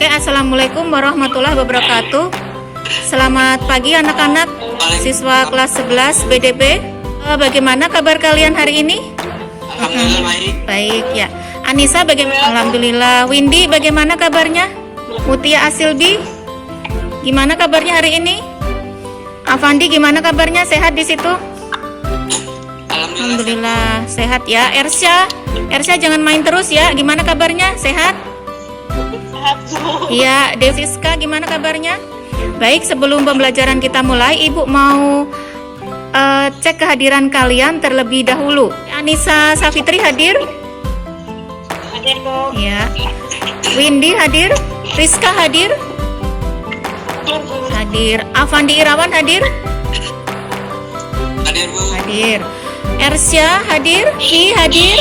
Oke, assalamualaikum warahmatullahi wabarakatuh. Selamat pagi anak-anak siswa kelas 11 BDP. Bagaimana kabar kalian hari ini? Alhamdulillah Baik ya. Anissa bagaimana? Alhamdulillah. Windy bagaimana kabarnya? Mutia Asilbi gimana kabarnya hari ini? Avandi gimana kabarnya? Sehat di situ? Alhamdulillah sehat ya. Ersya jangan main terus ya. Gimana kabarnya? Sehat? Iya. Devsiska gimana kabarnya? Baik, sebelum pembelajaran kita mulai, Ibu mau cek kehadiran kalian terlebih dahulu. Anissa Safitri hadir? Hadir, Bu. Ya. Windy hadir? Rizka hadir? Hadir. Avandi Irawan hadir? Hadir, Bu. Hadir. Ersya hadir? Hi hadir?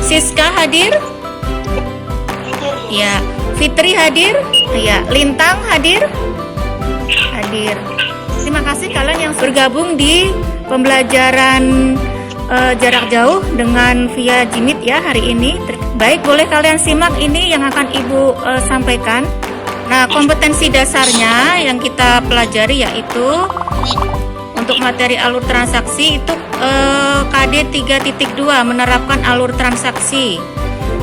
Siska hadir? Ya. Fitri hadir? Ya. Lintang hadir? Hadir. Terima kasih kalian yang bergabung di pembelajaran jarak jauh dengan via Jimit ya hari ini. Baik, boleh kalian simak ini yang akan Ibu sampaikan. Nah, kompetensi dasarnya yang kita pelajari yaitu untuk materi alur transaksi itu KD 3.2 menerapkan alur transaksi.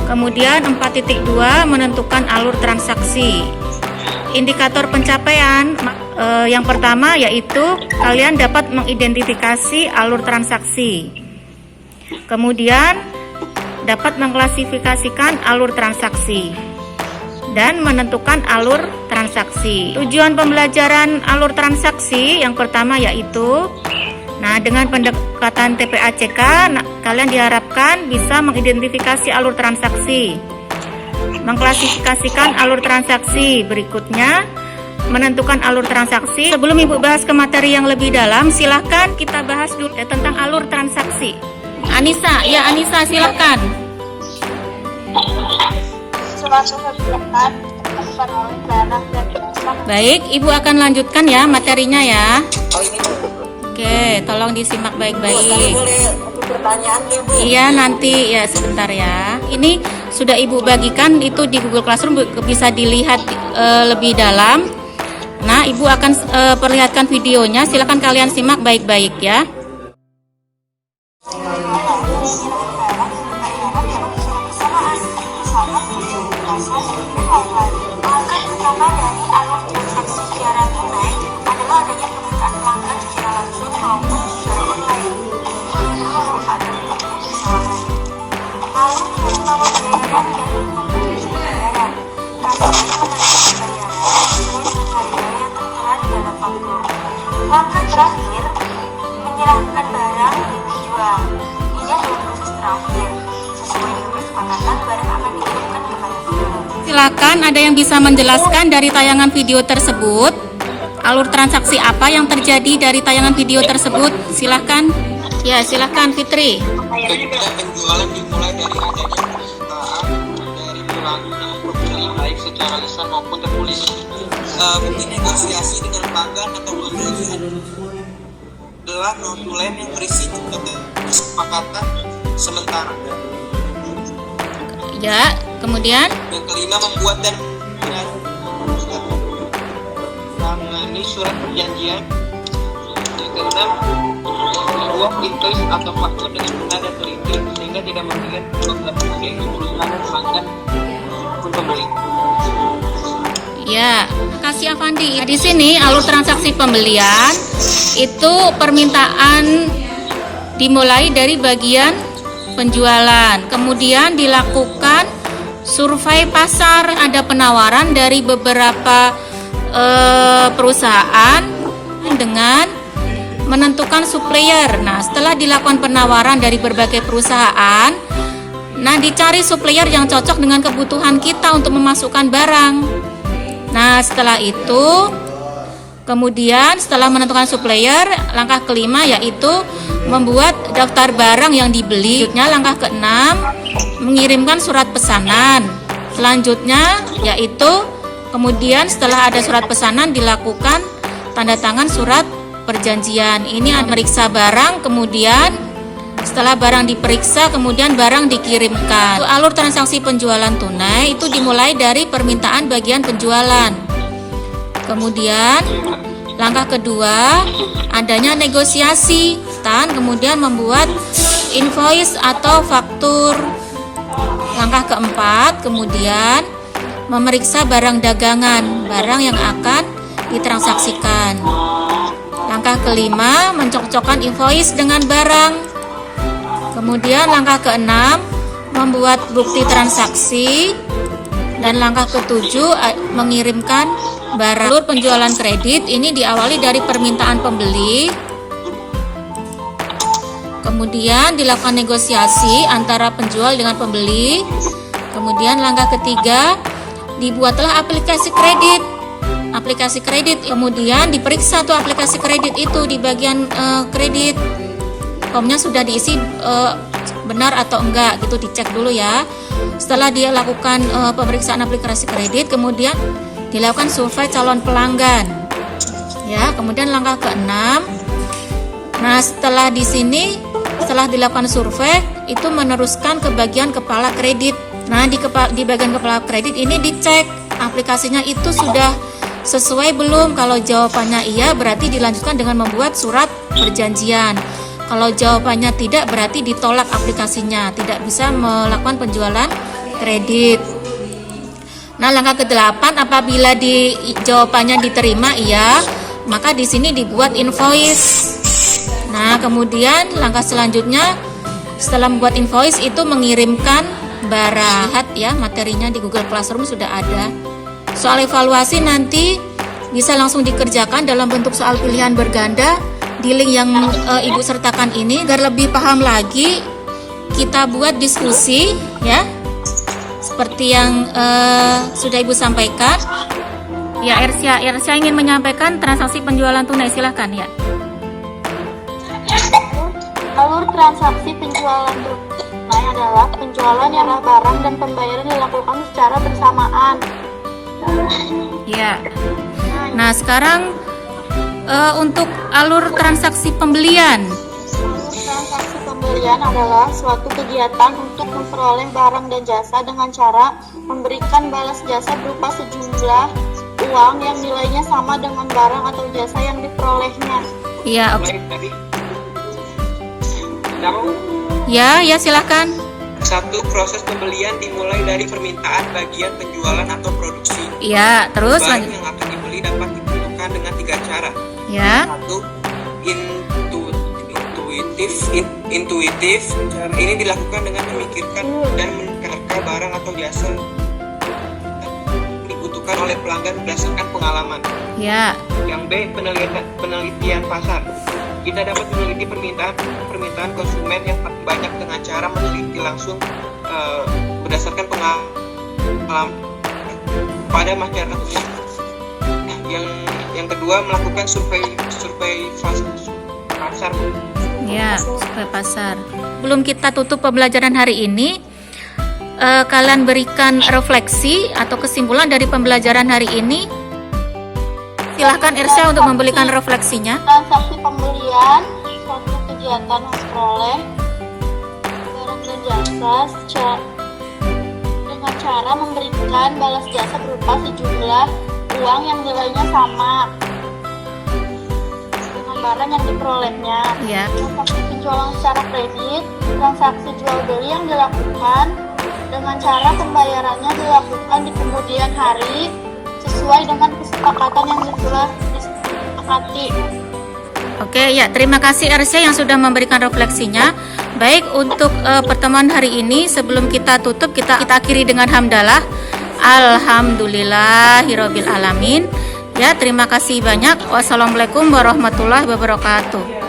Kemudian 4.2 menentukan alur transaksi. Indikator pencapaian yang pertama yaitu kalian dapat mengidentifikasi alur transaksi. Kemudian dapat mengklasifikasikan alur transaksi dan menentukan alur transaksi. Tujuan pembelajaran alur transaksi yang pertama yaitu dengan pendekatan TPACK kalian diharapkan bisa mengidentifikasi alur transaksi, mengklasifikasikan alur transaksi. Berikutnya menentukan alur transaksi. Sebelum Ibu bahas ke materi yang lebih dalam, silahkan kita bahas dulu tentang alur transaksi. Anissa, ya Anissa silahkan. Baik, Ibu akan lanjutkan ya materinya ya. Oke, tolong disimak baik-baik. Iya nanti ya sebentar ya. Ini sudah Ibu bagikan itu di Google Classroom, bisa dilihat lebih dalam. Nah, Ibu akan perlihatkan videonya. Silakan kalian simak baik-baik ya. Langkah terakhir, menyerahkan barang yang dijual. Ini adalah proses terakhir. Sesuai dengan kesepakatan, barang akan dikirimkan kepada seller. Silakan, ada yang bisa menjelaskan dari tayangan video tersebut? Alur transaksi apa yang terjadi dari tayangan video tersebut? Silakan. Ya, silakan Fitri. Penjualan dimulai dari adanya permintaan dari pelanggan pembeli baik secara lisan maupun tertulis. Bukti negosiasi dengan pelanggan atau pembeli adalah notulen yang berisi kesepakatan sementara. Ya, kemudian Yang kelima, membuat dan menangani surat perjanjian. Yang keenam, membuat invoice atau faktur dengan benar dan teliti sehingga tidak merugikan kedua belah pihak, yaitu perusahaan, pelanggan maupun pembeli. ya, kasih Avandi. Di sini alur transaksi pembelian itu permintaan dimulai dari bagian penjualan, kemudian dilakukan survei pasar, ada penawaran dari beberapa perusahaan dengan menentukan supplier. Nah, setelah dilakukan penawaran dari berbagai perusahaan, dicari supplier yang cocok dengan kebutuhan kita untuk memasukkan barang. Nah, setelah itu kemudian setelah menentukan supplier, langkah kelima yaitu membuat daftar barang yang dibeli. Selanjutnya langkah keenam, mengirimkan surat pesanan. Selanjutnya yaitu kemudian setelah ada surat pesanan dilakukan tanda tangan surat perjanjian. Ini meriksa barang, kemudian Setelah barang diperiksa, kemudian barang dikirimkan. Alur transaksi penjualan tunai itu dimulai dari permintaan bagian penjualan. Kemudian langkah kedua, adanya negosiasi, kemudian membuat invoice atau faktur. Langkah keempat, kemudian memeriksa barang dagangan, barang yang akan ditransaksikan. Langkah kelima, mencocokkan invoice dengan barang. Kemudian langkah keenam, membuat bukti transaksi. Dan langkah ketujuh, mengirimkan barang. Alur penjualan kredit ini diawali dari permintaan pembeli. Kemudian dilakukan negosiasi antara penjual dengan pembeli. Kemudian langkah ketiga, dibuatlah aplikasi kredit. Aplikasi kredit, kemudian diperiksa tuh aplikasi kredit itu di bagian kredit. Formnya sudah diisi benar atau enggak gitu, dicek dulu ya. Setelah dia lakukan pemeriksaan aplikasi kredit, kemudian dilakukan survei calon pelanggan. Ya, kemudian langkah keenam. Nah, setelah dilakukan survei, itu meneruskan ke bagian kepala kredit. Nah, di bagian kepala kredit ini dicek aplikasinya itu sudah sesuai belum. Kalau jawabannya iya, berarti dilanjutkan dengan membuat surat perjanjian. Kalau jawabannya tidak, berarti ditolak aplikasinya, tidak bisa melakukan penjualan kredit. Nah, langkah ke-8, apabila jawabannya diterima iya, maka di sini dibuat invoice. Nah, kemudian langkah selanjutnya setelah membuat invoice itu mengirimkan barang. Lihat ya, materinya di Google Classroom sudah ada. Soal evaluasi nanti bisa langsung dikerjakan dalam bentuk soal pilihan berganda di link yang Ibu sertakan ini. Agar lebih paham lagi, kita buat diskusi ya, seperti yang sudah Ibu sampaikan. Ya, Ersya ingin menyampaikan transaksi penjualan tunai, silahkan ya. Alur transaksi penjualan tunai adalah penjualan yang barang dan pembayaran dilakukan secara bersamaan. Ya. Nah, sekarang untuk alur transaksi pembelian. Alur transaksi pembelian adalah suatu kegiatan untuk memperoleh barang dan jasa dengan cara memberikan balas jasa berupa sejumlah uang yang nilainya sama dengan barang atau jasa yang diperolehnya. Iya, oke. Okay. Ya, silahkan. Satu, proses pembelian dimulai dari permintaan bagian penjualan atau produksi. Iya, terus Barang yang akan dibeli dapat ditentukan dengan 3 cara. ya. Satu, intuitif. Cara ini dilakukan dengan memikirkan dan menerka barang atau jasa dibutuhkan oleh pelanggan berdasarkan pengalaman. Ya. Yang B, penelitian pasar. Kita dapat meneliti permintaan konsumen yang banyak dengan cara meneliti langsung berdasarkan pengalaman pada masyarakat umum. Yang kedua, melakukan survei pasar. Ya, survei pasar. Belum kita tutup pembelajaran hari ini, kalian berikan refleksi atau kesimpulan dari pembelajaran hari ini. Silahkan Ersya untuk memberikan refleksinya. Transaksi pembelian suatu kegiatan memperoleh barang dan jasa dengan cara memberikan balas jasa berupa sejumlah uang yang nilainya sama dengan barang yang diperolehnya. Ya. Transaksi penjualan secara kredit, transaksi jual beli yang dilakukan dengan cara pembayarannya dilakukan di kemudian hari sesuai dengan kesepakatan yang telah disepakati. Oke, ya, terima kasih Ersya yang sudah memberikan refleksinya. Baik, untuk pertemuan hari ini sebelum kita tutup, kita akhiri dengan hamdalah. Alhamdulillahirabbil alamin. Ya, terima kasih banyak. Wassalamualaikum warahmatullahi wabarakatuh.